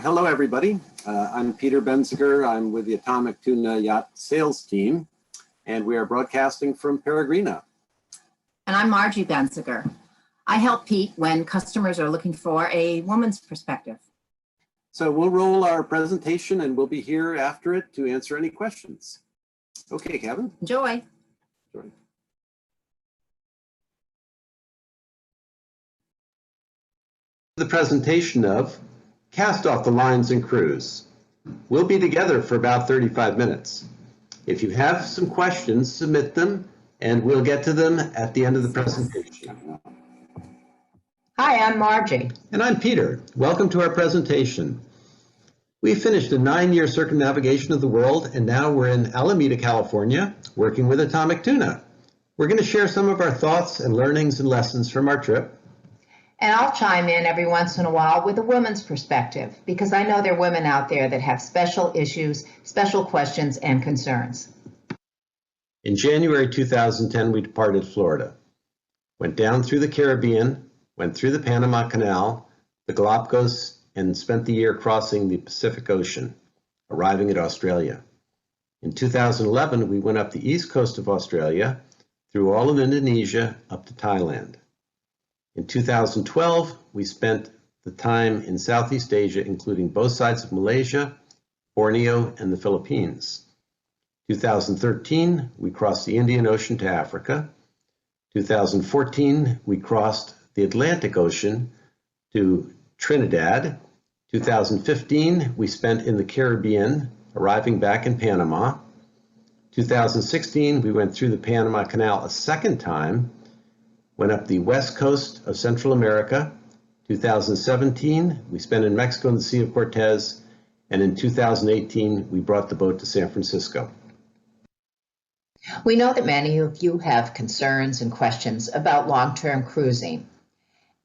hello everybody. I'm Peter Benziger. I'm with the Atomic Tuna Yacht sales team, and we are broadcasting from Peregrina. And I'm Margie Benziger. I help Pete when customers are looking for a woman's perspective. So we'll roll our presentation and we'll be here after it to answer any questions. Okay, Kevin. Enjoy. Enjoy. The presentation of Cast Off the Lines and Cruise. We'll be together for about 35 minutes. If you have some questions, submit them and we'll get to them at the end of the presentation. Hi, I'm Margie. And I'm Peter. Welcome to our presentation. We finished a 9-year circumnavigation of the world, and now we're in Alameda, California, working with Atomic Tuna. We're going to share some of our thoughts and learnings and lessons from our trip. And I'll chime in every once in a while with a woman's perspective, because I know there are women out there that have special issues, special questions, and concerns. In January 2010, we departed Florida, went down through the Caribbean, went through the Panama Canal, the Galapagos, and spent the year crossing the Pacific Ocean, arriving at Australia. In 2011, we went up the east coast of Australia, through all of Indonesia, up to Thailand. In 2012, we spent the time in Southeast Asia, including both sides of Malaysia, Borneo, and the Philippines. 2013, we crossed the Indian Ocean to Africa. 2014, we crossed the Atlantic Ocean to Trinidad. 2015, we spent in the Caribbean, arriving back in Panama. 2016, we went through the Panama Canal a second time, went up the west coast of Central America. 2017, we spent in Mexico and the Sea of Cortez, and in 2018, we brought the boat to San Francisco. We know that many of you have concerns and questions about long-term cruising,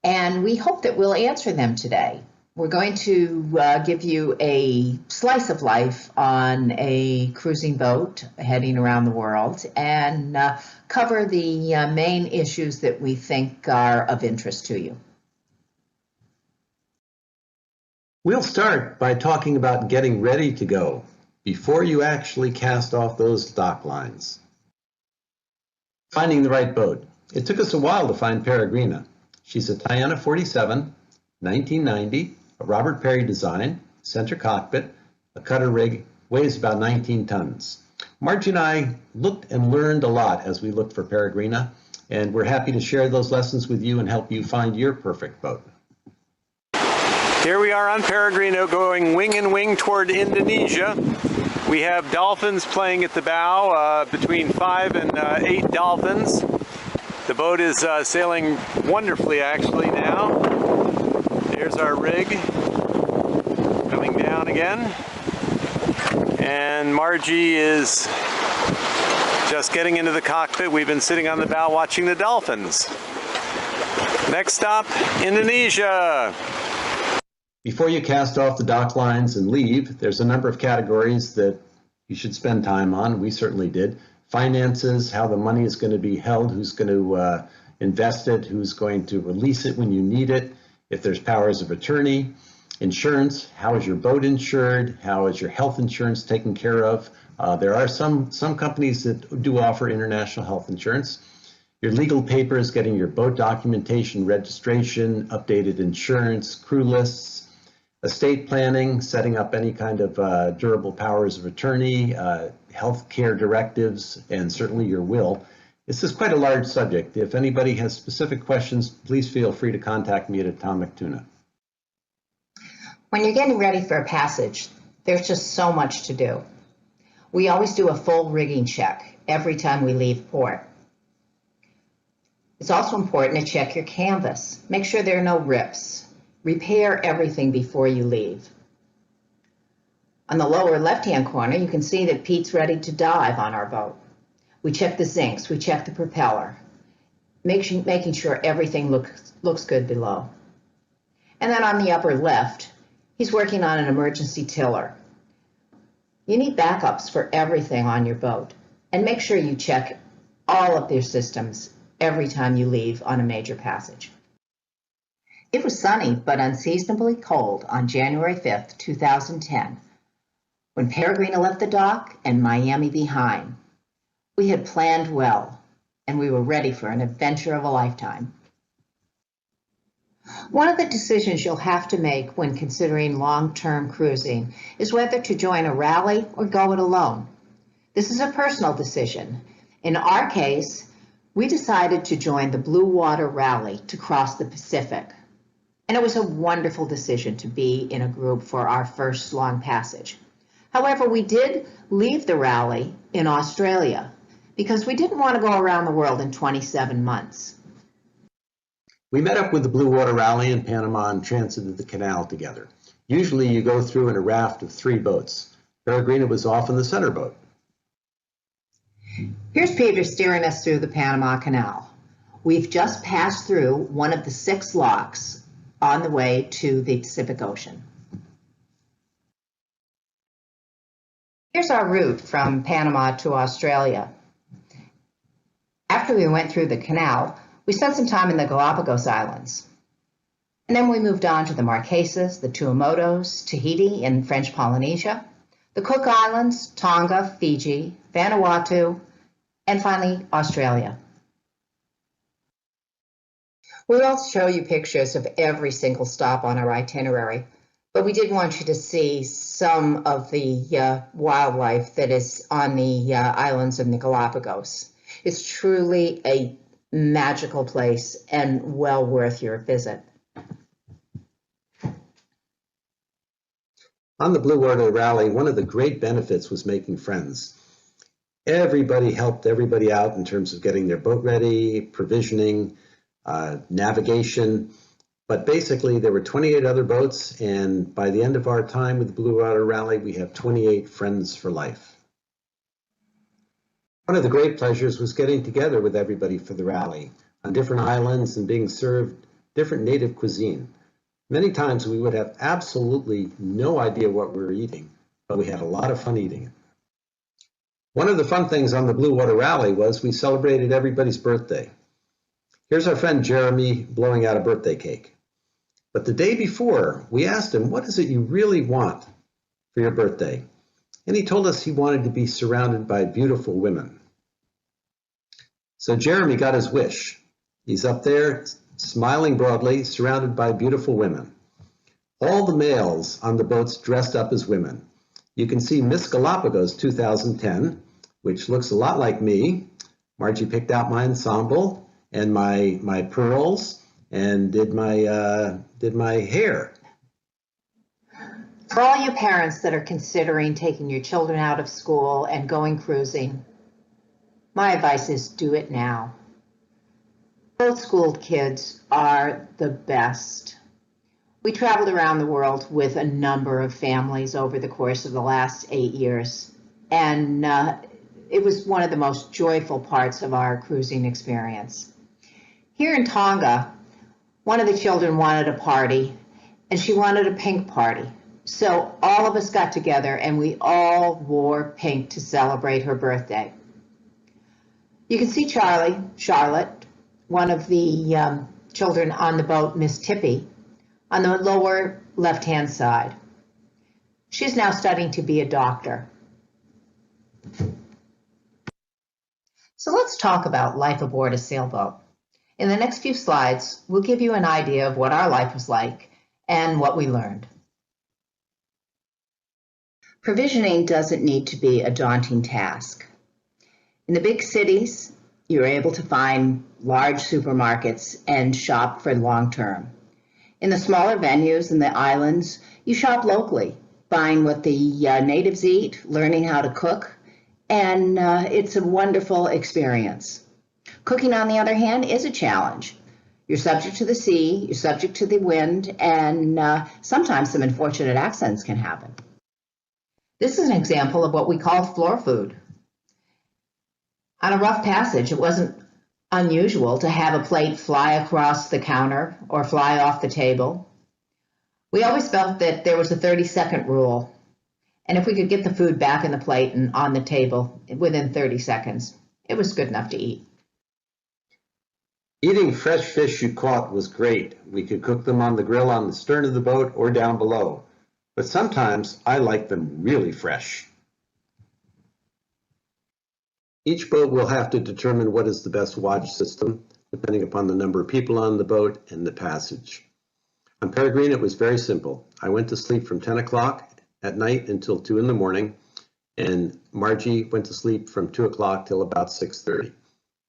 and we hope that we'll answer them today. We're going to give you a slice of life on a cruising boat heading around the world and cover the main issues that we think are of interest to you. We'll start by talking about getting ready to go before you actually cast off those dock lines. Finding the right boat. It took us a while to find Peregrina. She's a Tiana 47, 1990. A Robert Perry design, center cockpit, a cutter rig, weighs about 19 tons. Margie and I looked and learned a lot as we looked for Peregrina, and we're happy to share those lessons with you and help you find your perfect boat. Here we are on Peregrina going wing and wing toward Indonesia. We have dolphins playing at the bow, between 5 and 8 dolphins. The boat is sailing wonderfully actually now. There's our rig coming down again, and Margie is just getting into the cockpit. We've been sitting on the bow watching the dolphins. Next stop, Indonesia. Before you cast off the dock lines and leave, there's a number of categories that you should spend time on. We certainly did. Finances, how the money is going to be held, who's going to invest it, who's going to release it when you need it. If there's powers of attorney, insurance, how is your boat insured? How is your health insurance taken care of? There are some companies that do offer international health insurance. Your legal papers, getting your boat documentation, registration, updated insurance, crew lists, estate planning, setting up any kind of durable powers of attorney, health care directives, and certainly your will. This is quite a large subject. If anybody has specific questions, please feel free to contact me at Atomic Tuna. When you're getting ready for a passage, there's just so much to do. We always do a full rigging check every time we leave port. It's also important to check your canvas. Make sure there are no rips. Repair everything before you leave. On the lower left-hand corner, you can see that Pete's ready to dive on our boat. We check the zincs, we check the propeller, making sure everything looks good below. And then on the upper left, he's working on an emergency tiller. You need backups for everything on your boat, and make sure you check all of their systems every time you leave on a major passage. It was sunny but unseasonably cold on January 5th, 2010, when Peregrina left the dock and Miami behind. We had planned well, and we were ready for an adventure of a lifetime. One of the decisions you'll have to make when considering long-term cruising is whether to join a rally or go it alone. This is a personal decision. In our case, we decided to join the Blue Water Rally to cross the Pacific. And it was a wonderful decision to be in a group for our first long passage. However, we did leave the rally in Australia because we didn't want to go around the world in 27 months. We met up with the Blue Water Rally in Panama and transited the canal together. Usually you go through in a raft of 3 boats. Peregrina was off in the center boat. Here's Peter steering us through the Panama Canal. We've just passed through one of the 6 locks on the way to the Pacific Ocean. Here's our route from Panama to Australia. After we went through the canal, we spent some time in the Galapagos Islands. And then we moved on to the Marquesas, the Tuamotus, Tahiti and French Polynesia, the Cook Islands, Tonga, Fiji, Vanuatu, and finally Australia. We won't show you pictures of every single stop on our itinerary, but we did want you to see some of the wildlife that is on the islands of the Galapagos. It's truly a magical place and well worth your visit. On the Blue Water Rally, one of the great benefits was making friends. Everybody helped everybody out in terms of getting their boat ready, provisioning, navigation. But basically, there were 28 other boats, and by the end of our time with the Blue Water Rally, we have 28 friends for life. One of the great pleasures was getting together with everybody for the rally on different islands and being served different native cuisine. Many times we would have absolutely no idea what we were eating, but we had a lot of fun eating it. One of the fun things on the Blue Water Rally was we celebrated everybody's birthday. Here's our friend Jeremy blowing out a birthday cake. But the day before, we asked him, what is it you really want for your birthday? And he told us he wanted to be surrounded by beautiful women. So Jeremy got his wish. He's up there, smiling broadly, surrounded by beautiful women. All the males on the boats dressed up as women. You can see Miss Galapagos 2010, which looks a lot like me. Margie picked out my ensemble and my pearls and did my hair. For all you parents that are considering taking your children out of school and going cruising, my advice is do it now. Both schooled kids are the best. We traveled around the world with a number of families over the course of the last 8 years, and it was one of the most joyful parts of our cruising experience. Here in Tonga, one of the children wanted a party, and she wanted a pink party. So all of us got together and we all wore pink to celebrate her birthday. You can see Charlotte, one of the children on the boat, Miss Tippy, on the lower left-hand side. She's now studying to be a doctor. So let's talk about life aboard a sailboat. In the next few slides, we'll give you an idea of what our life was like and what we learned. Provisioning doesn't need to be a daunting task. In the big cities, you're able to find large supermarkets and shop for long term. In the smaller venues and the islands, you shop locally, buying what the natives eat, learning how to cook, and it's a wonderful experience. Cooking, on the other hand, is a challenge. You're subject to the sea, you're subject to the wind, and sometimes some unfortunate accidents can happen. This is an example of what we call floor food. On a rough passage, it wasn't unusual to have a plate fly across the counter or fly off the table. We always felt that there was a 30-second rule, and if we could get the food back in the plate and on the table within 30 seconds, it was good enough to eat. Eating fresh fish you caught was great. We could cook them on the grill on the stern of the boat or down below. But sometimes I like them really fresh. Each boat will have to determine what is the best watch system, depending upon the number of people on the boat and the passage. On Peregrine, it was very simple. I went to sleep from 10 o'clock at night until 2 in the morning, and Margie went to sleep from 2 o'clock till about 6:30.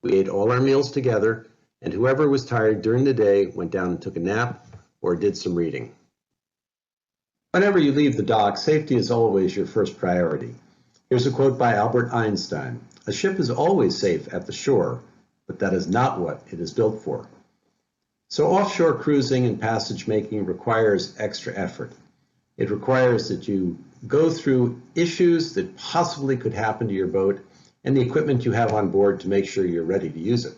We ate all our meals together, and whoever was tired during the day went down and took a nap or did some reading. Whenever you leave the dock, safety is always your first priority. Here's a quote by Albert Einstein. "A ship is always safe at the shore, but that is not what it is built for." So offshore cruising and passage making requires extra effort. It requires that you go through issues that possibly could happen to your boat and the equipment you have on board to make sure you're ready to use it.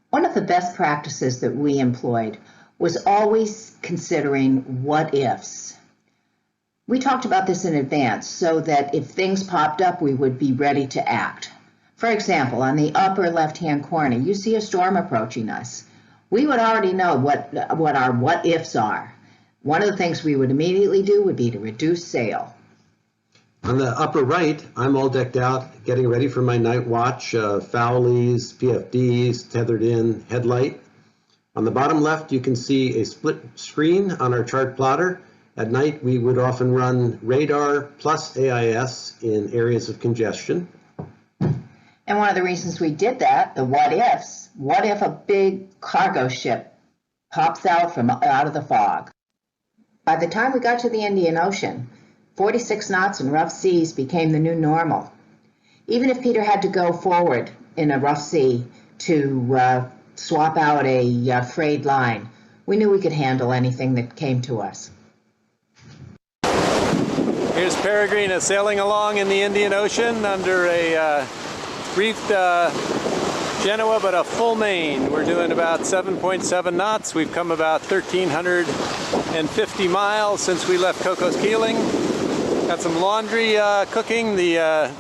One of the best practices that we employed was always considering what ifs. We talked about this in advance so that if things popped up, we would be ready to act. For example, on the upper left-hand corner, you see a storm approaching us. We would already know what our what ifs are. One of the things we would immediately do would be to reduce sail. On the upper right, I'm all decked out, getting ready for my night watch, Fowleys, PFDs, tethered in, headlight. On the bottom left, you can see a split screen on our chart plotter. At night, we would often run radar plus AIS in areas of congestion. And one of the reasons we did that, the what ifs, what if a big cargo ship pops out of the fog? By the time we got to the Indian Ocean, 46 knots and rough seas became the new normal. Even if Peter had to go forward in a rough sea to swap out a frayed line, we knew we could handle anything that came to us. Here's Peregrina sailing along in the Indian Ocean under a reefed Genoa, but a full main. We're doing about 7.7 knots. We've come about 1,350 miles since we left Coco's Keeling. Got some laundry cooking. The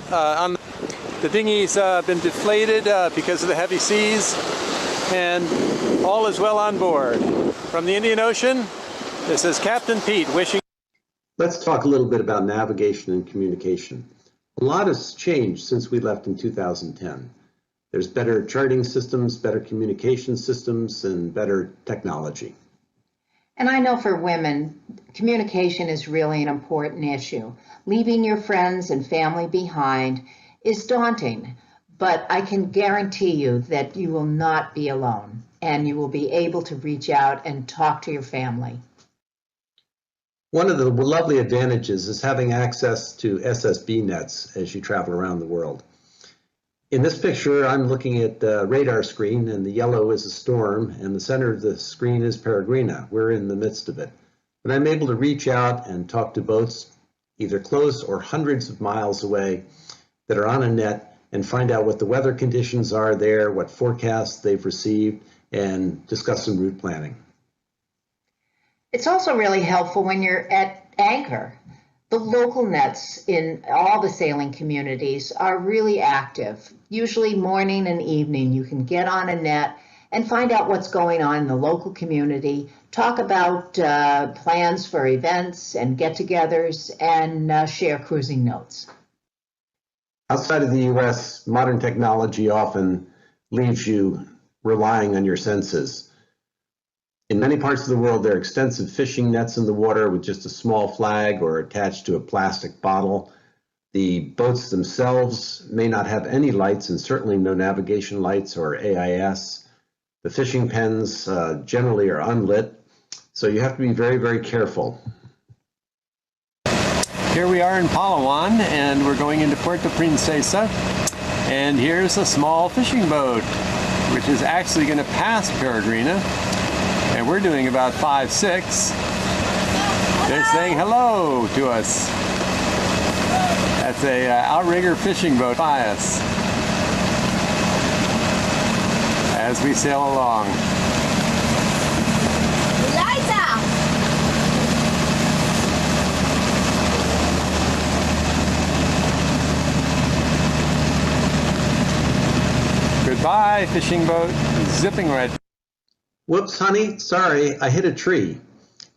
dinghy's been deflated because of the heavy seas, and all is well on board. From the Indian Ocean, this is Captain Pete wishing. Let's talk a little bit about navigation and communication. A lot has changed since we left in 2010. There's better charting systems, better communication systems, and better technology. And I know for women, communication is really an important issue. Leaving your friends and family behind is daunting, but I can guarantee you that you will not be alone, and you will be able to reach out and talk to your family. One of the lovely advantages is having access to SSB nets as you travel around the world. In this picture, I'm looking at the radar screen, and the yellow is a storm, and the center of the screen is Peregrina. We're in the midst of it. But I'm able to reach out and talk to boats either close or hundreds of miles away that are on a net and find out what the weather conditions are there, what forecasts they've received, and discuss some route planning. It's also really helpful when you're at anchor. The local nets in all the sailing communities are really active. Usually morning and evening, you can get on a net and find out what's going on in the local community, talk about plans for events and get-togethers, and share cruising notes. Outside of the U.S., modern technology often leaves you relying on your senses. In many parts of the world, there are extensive fishing nets in the water with just a small flag or attached to a plastic bottle. The boats themselves may not have any lights, and certainly no navigation lights or AIS. The fishing pens generally are unlit, so you have to be very, very careful. Here we are in Palawan, and we're going into Puerto Princesa, and here's a small fishing boat, which is actually going to pass Peregrina. And we're doing about 5-6. They're saying hello to us. That's a outrigger fishing boat by us as we sail along. Goodbye, fishing boat. zipping right. Whoops, honey, sorry, I hit a tree.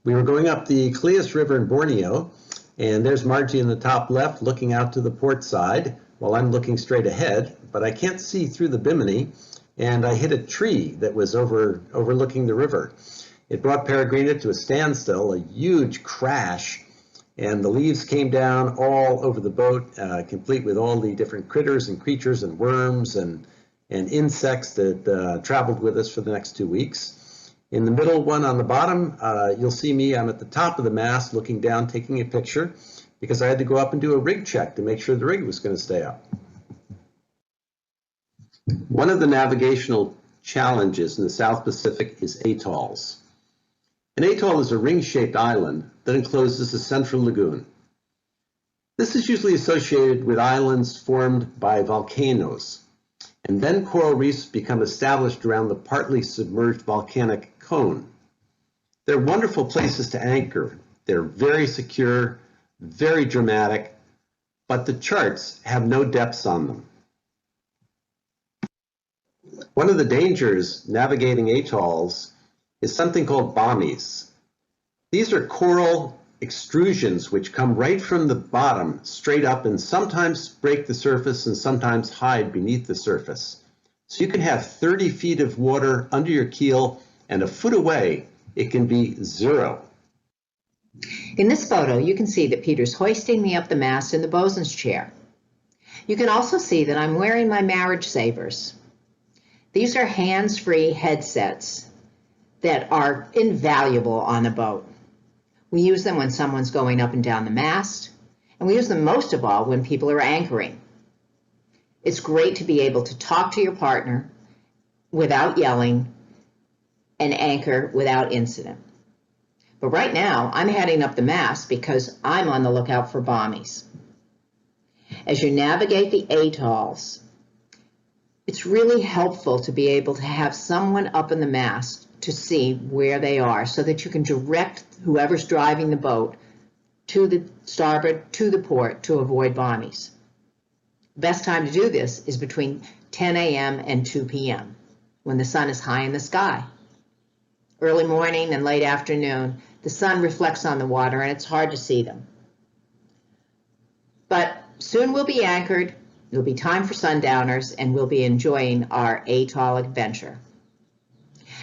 We were going up the Cleas River in Borneo, and there's Margie in the top left looking out to the port side while I'm looking straight ahead, but I can't see through the bimini, and I hit a tree that was overlooking the river. It brought Peregrina to a standstill, a huge crash, and the leaves came down all over the boat, complete with all the different critters and creatures and worms and insects that traveled with us for the next 2 weeks. In the middle one on the bottom, you'll see me. I'm at the top of the mast looking down, taking a picture, because I had to go up and do a rig check to make sure the rig was going to stay up. One of the navigational challenges in the South Pacific is atolls. An atoll is a ring-shaped island that encloses a central lagoon. This is usually associated with islands formed by volcanoes, and then coral reefs become established around the partly submerged volcanic cone. They're wonderful places to anchor. They're very secure, very dramatic, but the charts have no depths on them. One of the dangers navigating atolls is something called bommies. These are coral extrusions which come right from the bottom straight up and sometimes break the surface and sometimes hide beneath the surface. So you can have 30 feet of water under your keel, and a foot away it can be zero. In this photo, you can see that Peter's hoisting me up the mast in the bosun's chair. You can also see that I'm wearing my marriage savers. These are hands-free headsets that are invaluable on a boat. We use them when someone's going up and down the mast, and we use them most of all when people are anchoring. It's great to be able to talk to your partner without yelling and anchor without incident. But right now, I'm heading up the mast because I'm on the lookout for bommies. As you navigate the atolls, it's really helpful to be able to have someone up in the mast to see where they are so that you can direct whoever's driving the boat to the starboard, to the port, to avoid bommies. The best time to do this is between 10 a.m. and 2 p.m. when the sun is high in the sky. Early morning and late afternoon, the sun reflects on the water and it's hard to see them. But soon we'll be anchored, it'll be time for sundowners, and we'll be enjoying our atoll adventure.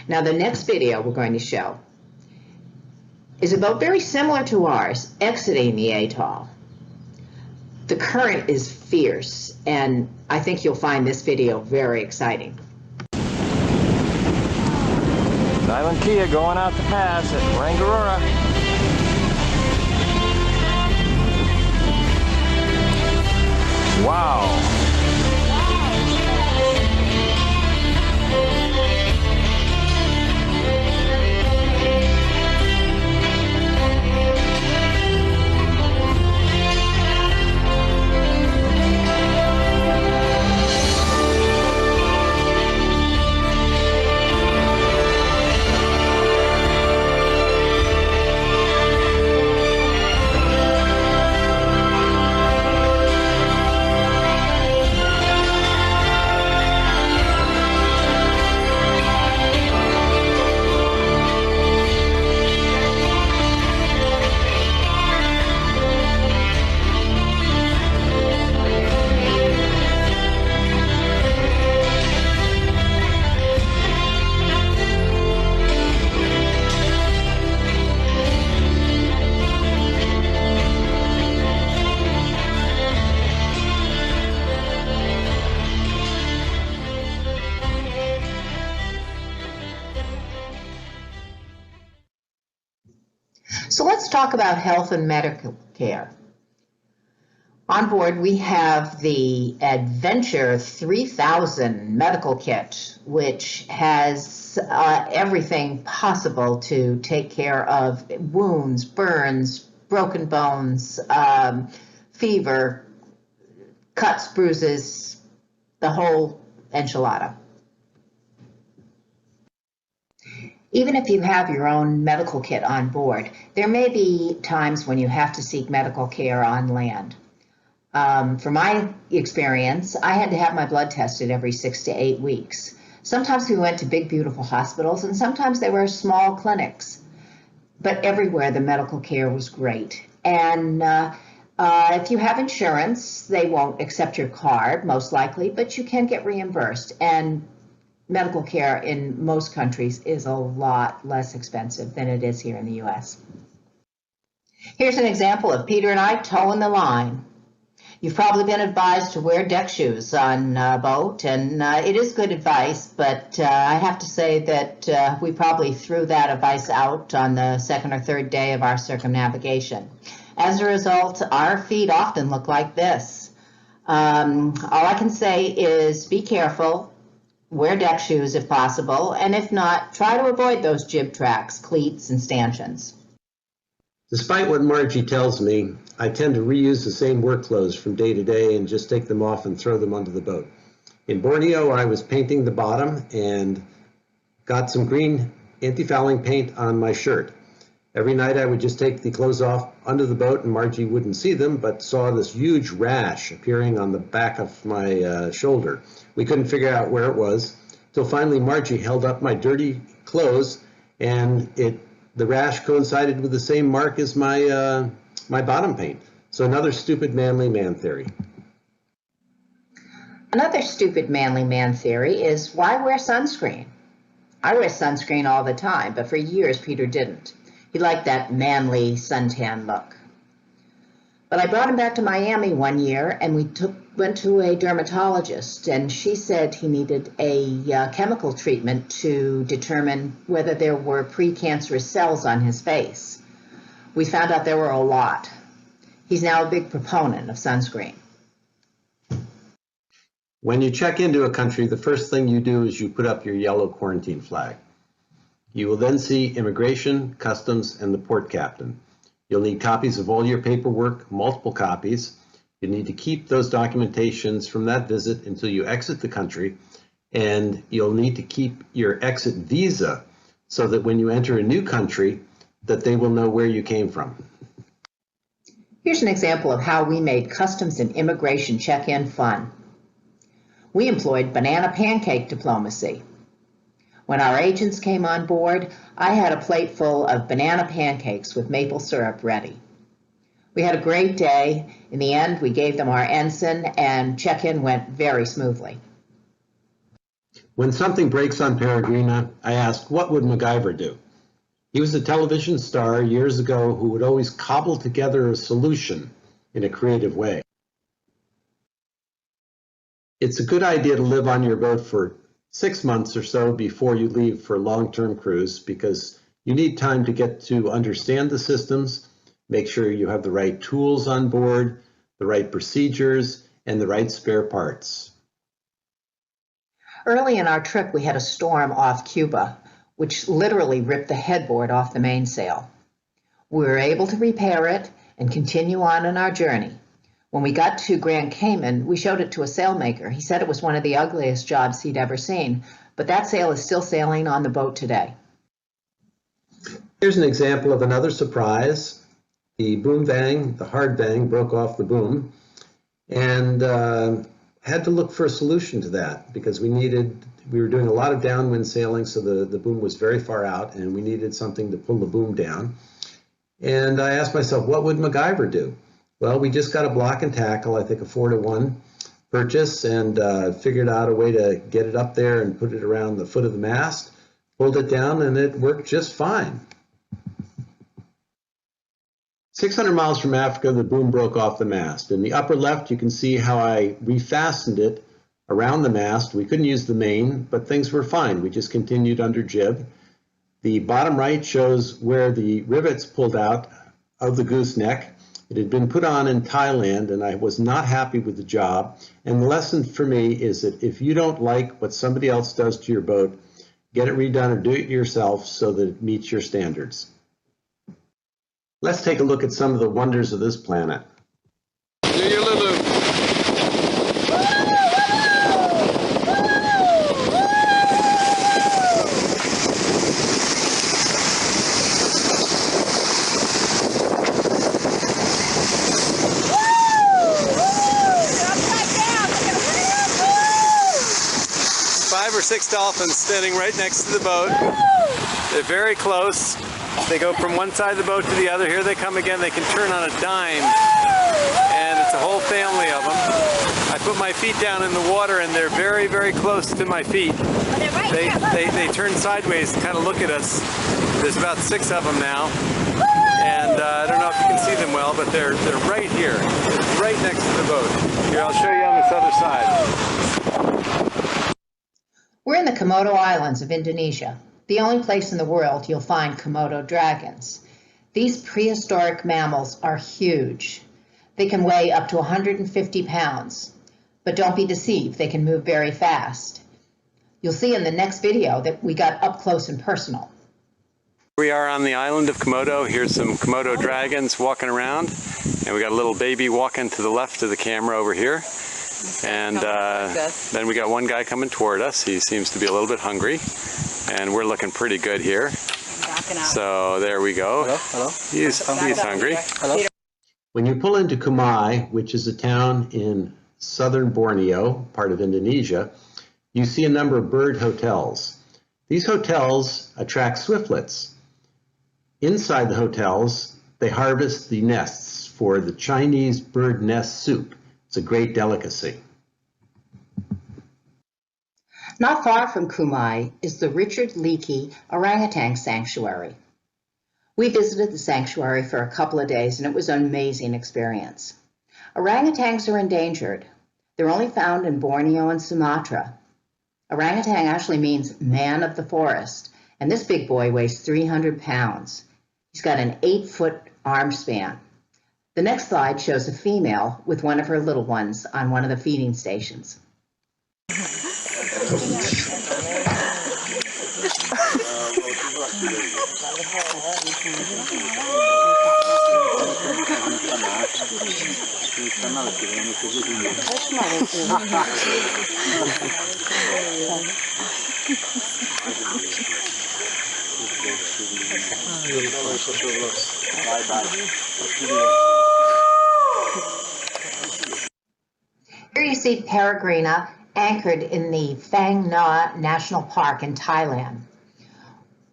Now, the next video we're going to show is a boat very similar to ours, exiting the atoll. The current is fierce, and I think you'll find this video very exciting. Island Kia going out the pass at Rangarora. Wow. So let's talk about health and medical care. On board, we have the Adventure 3000 medical kit, which has everything possible to take care of wounds, burns, broken bones, fever, cuts, bruises, the whole enchilada. Even if you have your own medical kit on board, there may be times when you have to seek medical care on land. From my experience, I had to have my blood tested every 6 to 8 weeks. Sometimes we went to big, beautiful hospitals, and sometimes they were small clinics. But everywhere the medical care was great. And if you have insurance, they won't accept your card, most likely, but you can get reimbursed. And medical care in most countries is a lot less expensive than it is here in the US. Here's an example of Peter and I towing the line. You've probably been advised to wear deck shoes on a boat, and it is good advice, but I have to say that we probably threw that advice out on the second or third day of our circumnavigation. As a result, our feet often look like this. All I can say is be careful, wear deck shoes if possible, and if not, try to avoid those jib tracks, cleats, and stanchions. Despite what Margie tells me, I tend to reuse the same work clothes from day to day and just take them off and throw them onto the boat. In Borneo, I was painting the bottom and got some green anti-fouling paint on my shirt. Every night I would just take the clothes off under the boat and Margie wouldn't see them, but saw this huge rash appearing on the back of my shoulder. We couldn't figure out where it was, till finally Margie held up my dirty clothes and the rash coincided with the same mark as my bottom paint. So another stupid manly man theory. Another stupid manly man theory is why wear sunscreen? I wear sunscreen all the time, but for years Peter didn't. He liked that manly suntan look. But I brought him back to Miami one year and we went to a dermatologist, and she said he needed a chemical treatment to determine whether there were precancerous cells on his face. We found out there were a lot. He's now a big proponent of sunscreen. When you check into a country, the first thing you do is you put up your yellow quarantine flag. You will then see immigration, customs, and the port captain. You'll need copies of all your paperwork, multiple copies. You need to keep those documentations from that visit until you exit the country, and you'll need to keep your exit visa so that when you enter a new country, that they will know where you came from. Here's an example of how we made customs and immigration check-in fun. We employed banana pancake diplomacy. When our agents came on board, I had a plate full of banana pancakes with maple syrup ready. We had a great day. In the end, we gave them our ensign, and check-in went very smoothly. When something breaks on Peregrina, I asked, what would MacGyver do? He was a television star years ago who would always cobble together a solution in a creative way. It's a good idea to live on your boat for 6 months or so before you leave for a long-term cruise, because you need time to get to understand the systems, make sure you have the right tools on board, the right procedures, and the right spare parts. Early in our trip, we had a storm off Cuba, which literally ripped the headboard off the mainsail. We were able to repair it and continue on in our journey. When we got to Grand Cayman, we showed it to a sailmaker. He said it was one of the ugliest jobs he'd ever seen, but that sail is still sailing on the boat today. Here's an example of another surprise. The boom bang, the hard bang, broke off the boom, and had to look for a solution to that because we were doing a lot of downwind sailing, so the boom was very far out, and we needed something to pull the boom down. And I asked myself, what would MacGyver do? Well, we just got a block and tackle, I think a 4-to-1 purchase, and figured out a way to get it up there and put it around the foot of the mast, pulled it down, and it worked just fine. 600 miles from Africa, the boom broke off the mast. In the upper left, you can see how I refastened it around the mast. We couldn't use the main, but things were fine. We just continued under jib. The bottom right shows where the rivets pulled out of the gooseneck. It had been put on in Thailand, and I was not happy with the job. And the lesson for me is that if you don't like what somebody else does to your boat, get it redone or do it yourself so that it meets your standards. Let's take a look at some of the wonders of this planet. Do your Lulu. or 6 dolphins standing right next to the boat. They're very close. They go from one side of the boat to the other. Here they come again. They can turn on a dime. And it's a whole family of them. I put my feet down in the water and they're very, very close to my feet. They turn sideways and kind of look at us. There's about 6 of them now. And I don't know if you can see them well, but they're right here. They're right next to the boat. Here, I'll show you on this other side. We're in the Komodo Islands of Indonesia, the only place in the world you'll find Komodo dragons. These prehistoric mammals are huge. They can weigh up to 150 pounds, but don't be deceived, they can move very fast. You'll see in the next video that we got up close and personal. We are on the island of Komodo. Here's some Komodo dragons walking around, and we got a little baby walking to the left of the camera over here. And then we got one guy coming toward us. He seems to be a little bit hungry, and we're looking pretty good here. So there we go. Hello? He's hungry. Hello? When you pull into Kumai, which is a town in southern Borneo, part of Indonesia, you see a number of bird hotels. These hotels attract swiftlets. Inside the hotels, they harvest the nests for the Chinese bird nest soup. It's a great delicacy. Not far from Kumai is the Richard Leakey Orangutan Sanctuary. We visited the sanctuary for a couple of days and it was an amazing experience. Orangutans are endangered. They're only found in Borneo and Sumatra. Orangutan actually means man of the forest, and this big boy weighs 300 pounds. He's got an 8-foot arm span. The next slide shows a female with one of her little ones on one of the feeding stations. Here you see Peregrina anchored in the Phang Nga National Park in Thailand.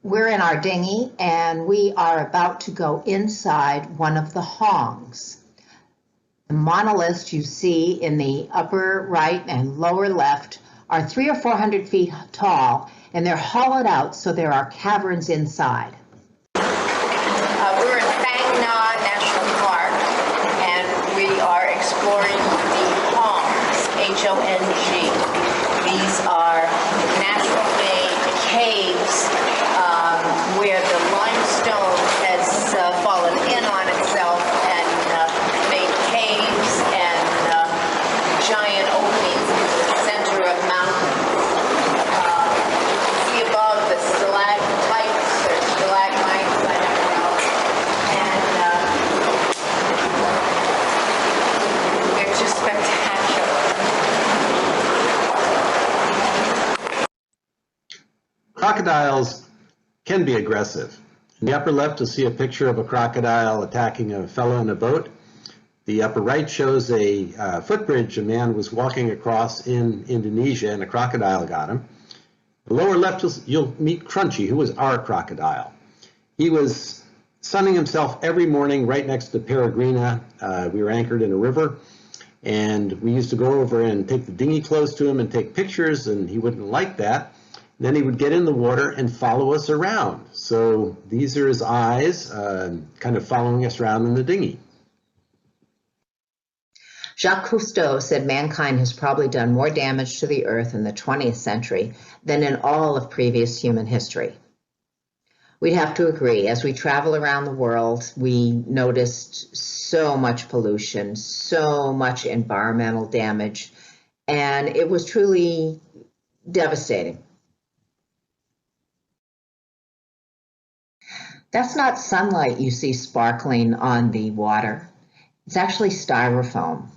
We're in our dinghy and we are about to go inside one of the hongs. The monoliths you see in the upper right and lower left are 300 or 400 feet tall, and they're hollowed out so there are caverns inside. We're in Phang Nga National Park, and we are exploring the hongs, H-O-N-G. These are natural-made caves where the limestone has fallen in on itself and made caves and giant openings in the center of mountains. See above the stalactites or stalagmites, I don't know, and they're just spectacular. Crocodiles can be aggressive. In the upper left, you'll see a picture of a crocodile attacking a fellow in a boat. The upper right shows a footbridge a man was walking across in Indonesia and a crocodile got him. The lower left, you'll meet Crunchy, who was our crocodile. He was sunning himself every morning right next to Peregrina. We were anchored in a river, and we used to go over and take the dinghy close to him and take pictures, and he wouldn't like that. Then he would get in the water and follow us around. So these are his eyes, kind of following us around in the dinghy. Jacques Cousteau said mankind has probably done more damage to the earth in the 20th century than in all of previous human history. We'd have to agree. As we travel around the world, we noticed so much pollution, so much environmental damage, and it was truly devastating. That's not sunlight you see sparkling on the water. It's actually styrofoam.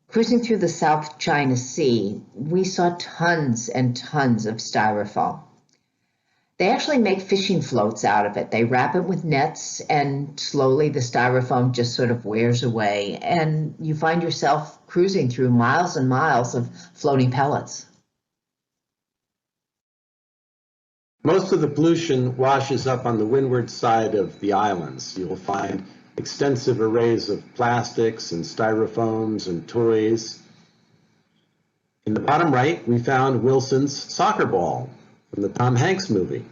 Cruising through the South China Sea, we saw tons and tons of styrofoam. They actually make fishing floats out of it. They wrap it with nets, and slowly the styrofoam just sort of wears away, and you find yourself cruising through miles and miles of floating pellets. Most of the pollution washes up on the windward side of the islands. You'll find extensive arrays of plastics and styrofoams and toys. In the bottom right, we found Wilson's soccer ball from the Tom Hanks movie.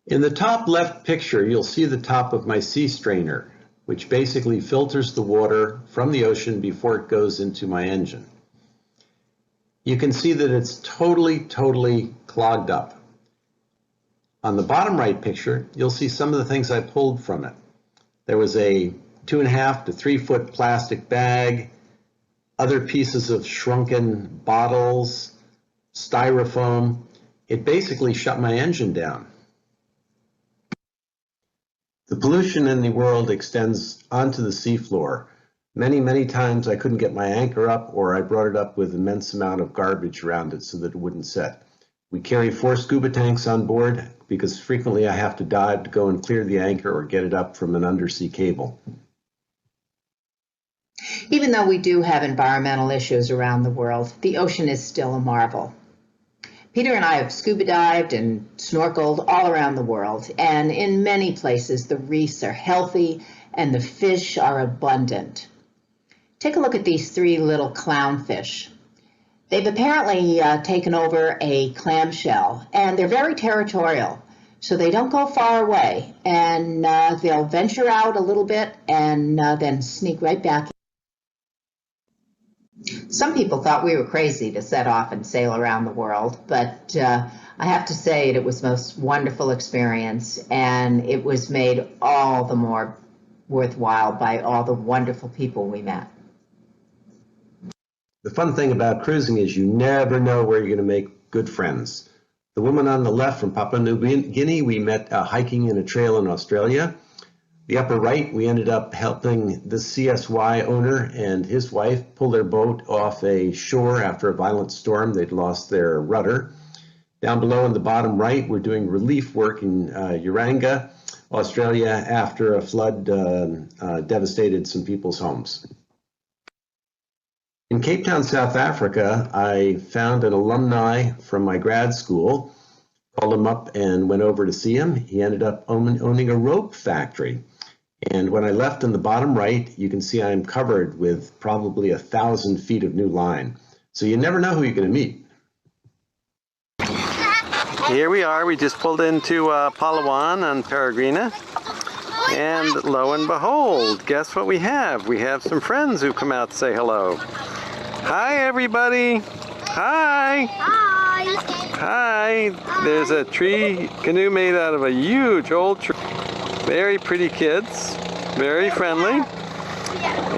In the top left picture, you'll see the top of my sea strainer, which basically filters the water from the ocean before it goes into my engine. You can see that it's totally clogged up. On the bottom right picture, you'll see some of the things I pulled from it. There was a 2.5 to 3 foot plastic bag, other pieces of shrunken bottles, styrofoam. It basically shut my engine down. The pollution in the world extends onto the seafloor. Many times I couldn't get my anchor up, or I brought it up with an immense amount of garbage around it so that it wouldn't set. We carry 4 scuba tanks on board because frequently I have to dive to go and clear the anchor or get it up from an undersea cable. Even though we do have environmental issues around the world, the ocean is still a marvel. Peter and I have scuba dived and snorkeled all around the world, and in many places the reefs are healthy and the fish are abundant. Take a look at these 3 little clownfish. They've apparently taken over a clamshell, and they're very territorial, so they don't go far away, and they'll venture out a little bit and then sneak right back. Some people thought we were crazy to set off and sail around the world, but I have to say it was the most wonderful experience, and it was made all the more worthwhile by all the wonderful people we met. The fun thing about cruising is you never know where you're going to make good friends. The woman on the left from Papua New Guinea, we met hiking in a trail in Australia. The upper right, we ended up helping the CSY owner and his wife pull their boat off a shore after a violent storm. They'd lost their rudder. Down below in the bottom right, we're doing relief work in Uranga, Australia, after a flood devastated some people's homes. In Cape Town, South Africa, I found an alumni from my grad school, called him up and went over to see him. He ended up owning a rope factory. And when I left in the bottom right, you can see I'm covered with probably 1,000 feet of new line. So you never know who you're going to meet. Here we are. We just pulled into Palawan on Peregrina. And lo and behold, guess what we have? We have some friends who come out to say hello. Hi, everybody. Hi. Hi. Hi. There's a tree canoe made out of a huge old tree. Very pretty kids. Very friendly.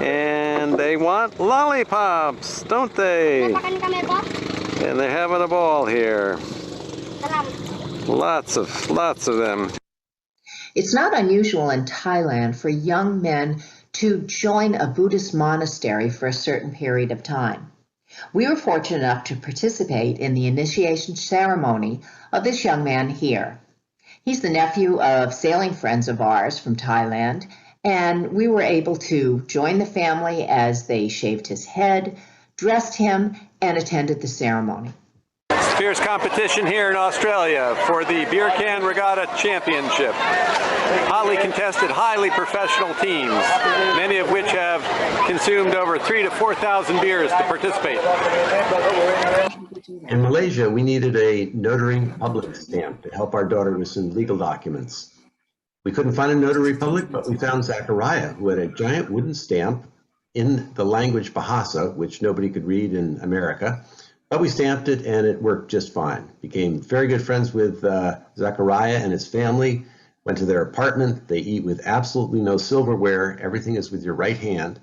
And they want lollipops, don't they? And they're having a ball here. Lots of them. It's not unusual in Thailand for young men to join a Buddhist monastery for a certain period of time. We were fortunate enough to participate in the initiation ceremony of this young man here. He's the nephew of sailing friends of ours from Thailand, and we were able to join the family as they shaved his head, dressed him, and attended the ceremony. Fierce competition here in Australia for the Beer Can Regatta Championship. Hotly contested, highly professional teams, many of which have consumed over 3,000 to 4,000 beers to participate. In Malaysia, we needed a notary public stamp to help our daughter with some legal documents. We couldn't find a notary public, but we found Zachariah, who had a giant wooden stamp in the language Bahasa, which nobody could read in America. But we stamped it, and it worked just fine. Became very good friends with Zachariah and his family. Went to their apartment. They eat with absolutely no silverware. Everything is with your right hand.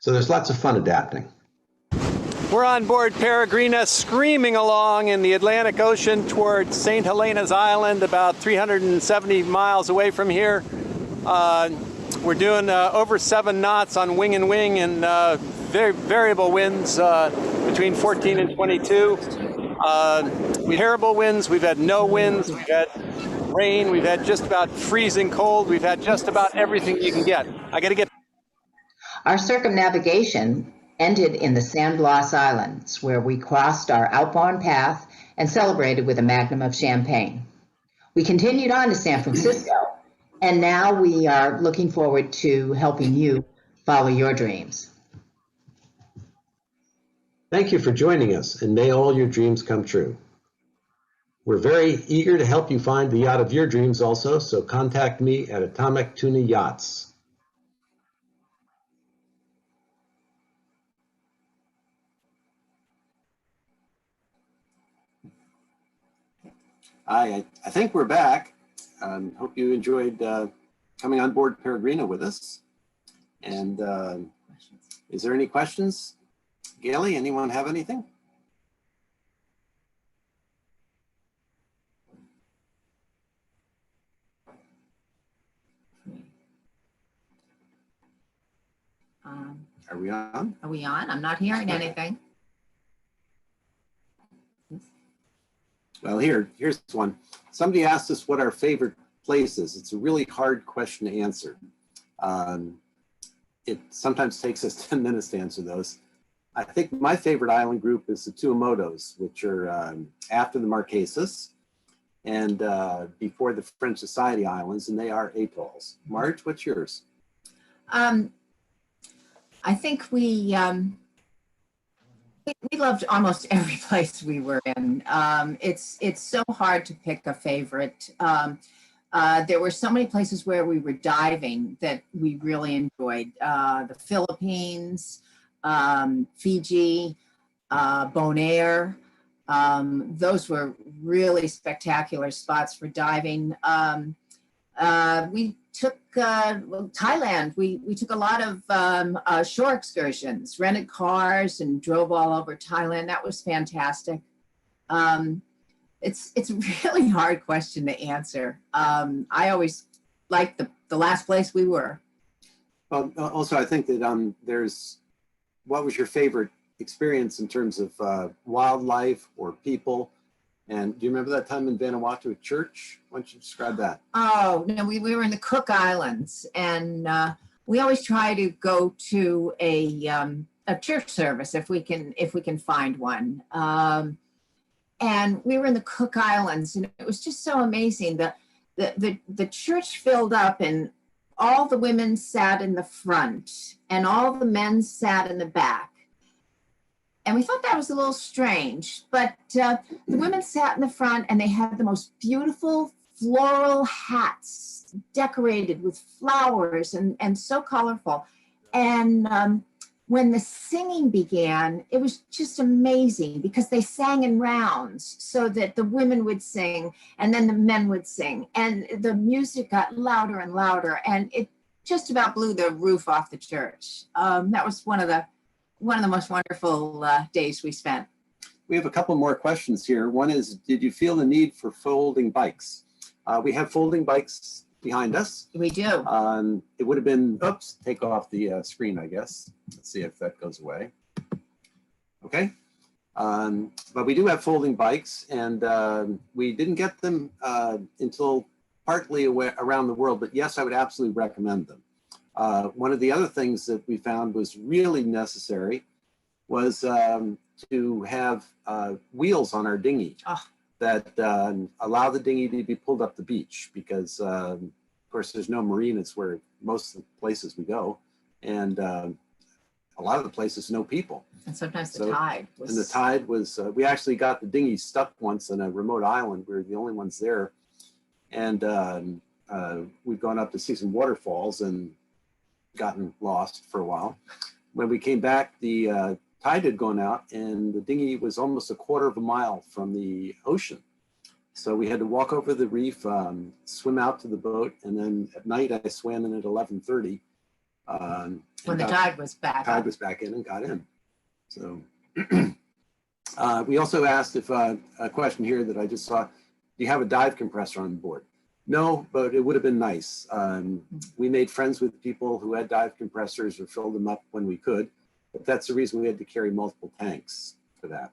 So there's lots of fun adapting. We're on board Peregrina, screaming along in the Atlantic Ocean towards St. Helena's Island, about 370 miles away from here. We're doing over 7 knots on wing and wing, and very variable winds between 14 and 22. Terrible winds. We've had no winds. We've had rain. We've had just about freezing cold. We've had just about everything you can get. I got to get. Our circumnavigation ended in the San Blas Islands, where we crossed our outbound path and celebrated with a magnum of champagne. We continued on to San Francisco, and now we are looking forward to helping you follow your dreams. Thank you for joining us, and may all your dreams come true. We're very eager to help you find the yacht of your dreams also, so contact me at Atomic Tuna Yachts. I think we're back. Hope you enjoyed coming on board Peregrino with us. And is there any questions? Gailey, anyone have anything? Are we on? Are we on? I'm not hearing anything. Well, here's one. Somebody asked us what our favorite place is. It's a really hard question to answer. It sometimes takes us 10 minutes to answer those. I think my favorite island group is the Tuamotus, which are after the Marquesas and before the French Society Islands, and they are atolls. Marge, what's yours? I think we loved almost every place we were in. It's so hard to pick a favorite. There were so many places where we were diving that we really enjoyed. The Philippines, Fiji, Bonaire. Those were really spectacular spots for diving. We took Thailand. We took a lot of shore excursions, rented cars, and drove all over Thailand. That was fantastic. It's a really hard question to answer. I always liked the last place we were. Well, also I think that what was your favorite experience in terms of wildlife or people? And do you remember that time in Vanuatu at church? Why don't you describe that? Oh, no, we were in the Cook Islands, and we always try to go to a church service if we can find one. And we were in the Cook Islands, and it was just so amazing. The church filled up, and all the women sat in the front, and all the men sat in the back. And we thought that was a little strange, but the women sat in the front, and they had the most beautiful floral hats decorated with flowers and so colorful. And when the singing began, it was just amazing because they sang in rounds so that the women would sing and then the men would sing. And the music got louder and louder, and it just about blew the roof off the church. That was one of the most wonderful days we spent. We have a couple more questions here. One is, did you feel the need for folding bikes? We have folding bikes behind us. We do. It would have been, oops, take off the screen, I guess. Let's see if that goes away. Okay. But we do have folding bikes, and we didn't get them until partly around the world, but yes, I would absolutely recommend them. One of the other things that we found was really necessary was to have wheels on our dinghy that allow the dinghy to be pulled up the beach because, of course, there's no marinas where most of the places we go, and a lot of the places, no people. And sometimes the tide was... And the tide was, we actually got the dinghy stuck once on a remote island. We were the only ones there. And we'd gone up to see some waterfalls and gotten lost for a while. When we came back, the tide had gone out and the dinghy was almost a quarter of a mile from the ocean. So we had to walk over the reef, swim out to the boat, and then at night I swam in at 11:30. When the tide was back. Tide was back in and got in. So we also asked if a question here that I just saw, do you have a dive compressor on board? No, but it would have been nice. We made friends with people who had dive compressors or filled them up when we could, but that's the reason we had to carry multiple tanks for that.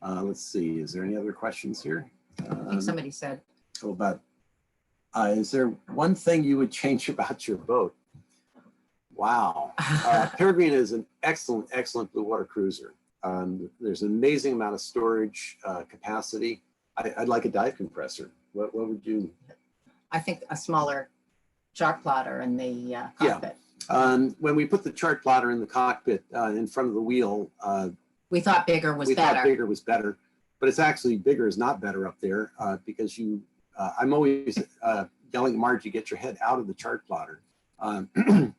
Let's see, is there any other questions here? I think somebody said. Is there one thing you would change about your boat? Wow. Peregrine is an excellent, excellent blue water cruiser. There's an amazing amount of storage capacity. I'd like a dive compressor. What would you? I think a smaller chart plotter in the cockpit. When we put the chart plotter in the cockpit in front of the wheel, We thought bigger was we better. thought bigger was better, but it's actually bigger is not better up there because I'm always yelling at Margie, get your head out of the chart plotter.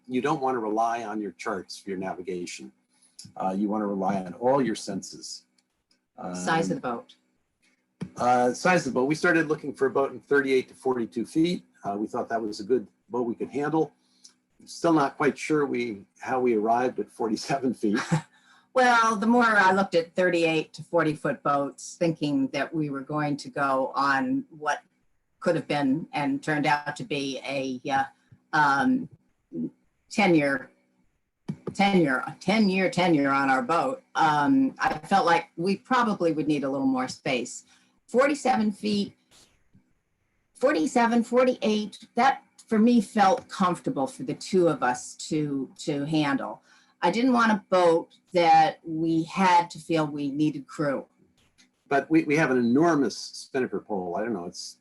You don't want to rely on your charts for your navigation. You want to rely on all your senses. Size of the boat. Size of the boat. We started looking for a boat in 38 to 42 feet. We thought that was a good boat we could handle. Still not quite sure how we arrived at 47 feet. Well, the more I looked at 38 to 40-foot boats, thinking that we were going to go on what could have been and turned out to be a 10-year tenure on our boat, I felt like we probably would need a little more space. 47 feet, 47, 48, that for me felt comfortable for the two of us to handle. I didn't want a boat that we had to feel we needed crew. But we have an enormous spinnaker pole. I don't know, it's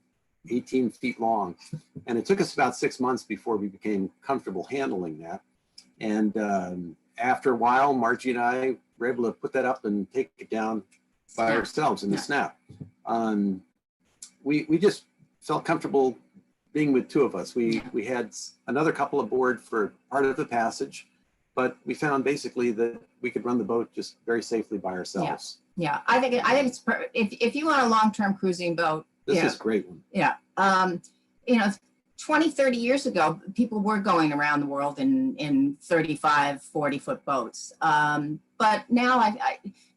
18 feet long. And it took us about 6 months before we became comfortable handling that. And after a while, Margie and I were able to put that up and take it down by ourselves in the snap. We just felt comfortable being with two of us. We had another couple aboard for part of the passage, but we found basically that we could run the boat just very safely by ourselves. Yeah, I think it's if you want a long-term cruising boat. This is a great one. Yeah. 20, 30 years ago, people were going around the world in 35, 40-foot boats. But now,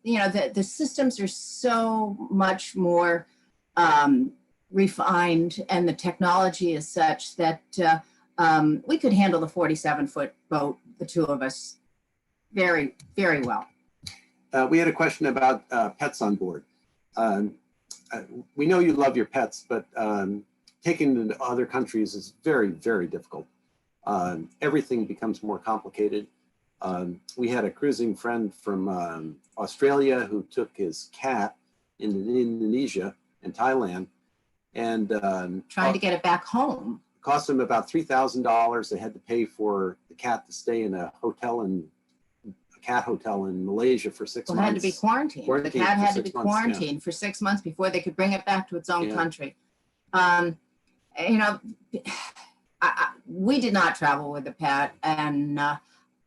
the systems are so much more refined, and the technology is such that we could handle the 47-foot boat, the two of us, very, very well. We had a question about pets on board. We know you love your pets, but taking them to other countries is very, very difficult. Everything becomes more complicated. We had a cruising friend from Australia who took his cat into Indonesia and Thailand, and trying to get it back home. Cost them about $3,000. They had to pay for the cat to stay in a cat hotel in Malaysia for 6 months. It had to be quarantined. The cat had to be quarantined for 6 months before they could bring it back to its own country. We did not travel with a pet, and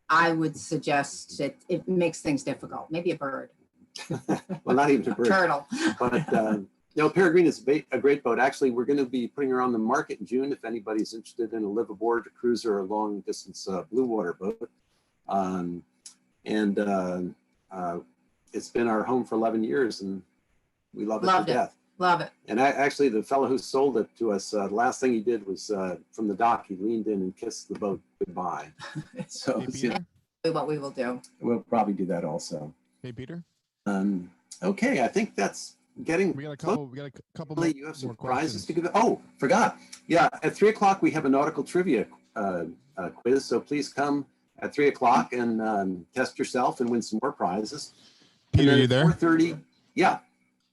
I would suggest it makes things difficult. Maybe a bird. Well, not even a bird. Turtle. But Peregrine is a great boat. Actually, we're going to be putting her on the market in June if anybody's interested in a live aboard cruiser or a long distance blue water boat. It's been our home for 11 years, and we love it to death. Love it. And actually, the fellow who sold it to us, the last thing he did was from the dock, he leaned in and kissed the boat goodbye. So What we will do. We'll probably do that also. Hey, Peter. Okay, I think that's getting. We got a couple more. You have some prizes to give. Oh, forgot. Yeah, at 3 o'clock we have a nautical trivia quiz. So please come at 3 o'clock and test yourself and win some more prizes. Peter, you there? 4:30. Yeah.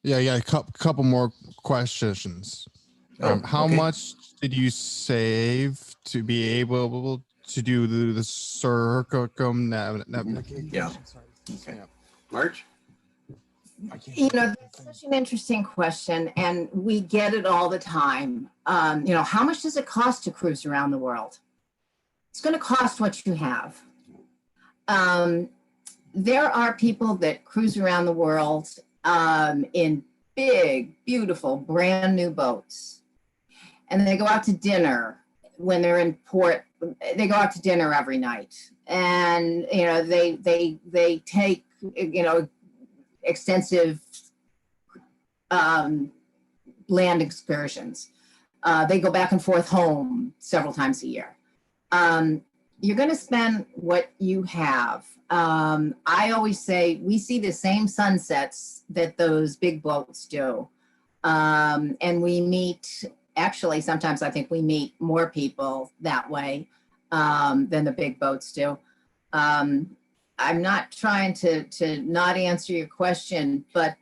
Yeah. A couple more questions. How much did you save to be able to do the circumnavigation? Yeah. Okay. Marge? That's such an interesting question, and we get it all the time. How much does it cost to cruise around the world? It's going to cost what you have. There are people that cruise around the world in big, beautiful, brand new boats. And they go out to dinner when they're in port. They go out to dinner every night. And, they take, extensive land excursions. They go back and forth home several times a year. You're going to spend what you have. I always say we see the same sunsets that those big boats do. And we meet, actually, sometimes I think we meet more people that way than the big boats do. I'm not trying to not answer your question, but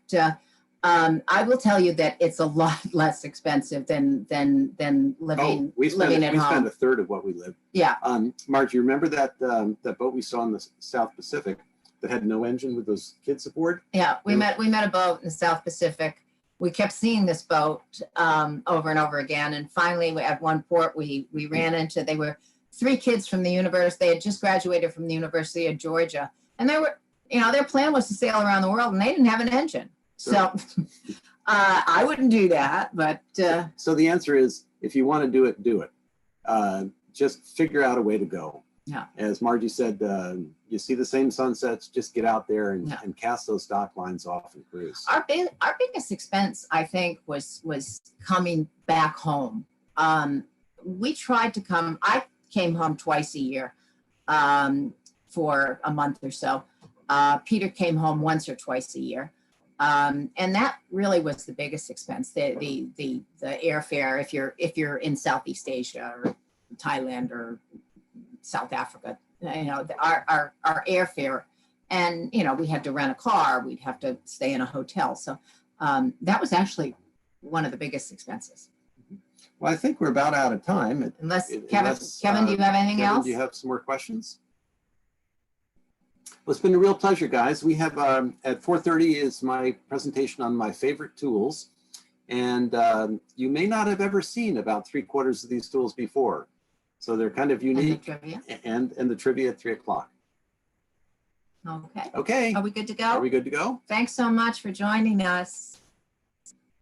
I will tell you that it's a lot less expensive than living we spend at home. a third of what we live. Yeah. Margie, remember that that boat we saw in the South Pacific that had no engine with those kids aboard? Yeah, we met a boat in the South Pacific. We kept seeing this boat over and over again, and finally, at one port, we ran into. They were 3 kids from the university. They had just graduated from the University of Georgia, and they were, their plan was to sail around the world, and they didn't have an engine. So I wouldn't do that. But so the answer is, if you want to do it, do it. Just figure out a way to go. Yeah. As Margie said, you see the same sunsets, just get out there and, Yeah. and cast those dock lines off and cruise. Our biggest expense, I think, was coming back home. We tried to come. I came home twice a year for a month or so. Peter came home once or twice a year, and that really was the biggest expense. The airfare if you're in Southeast Asia or Thailand or South Africa, our airfare, and we had to rent a car. We'd have to stay in a hotel. So that was actually one of the biggest expenses. Well, I think we're about out of time. Unless Kevin, do you have anything else? Do you have some more questions? Well, it's been a real pleasure, guys. We have at 4:30 is my presentation on my favorite tools, and you may not have ever seen about 3/4 of these tools before. So they're kind of unique, and the trivia at 3 o'clock. Okay. Okay. Are we good to go? Are we good to go? Thanks so much for joining us.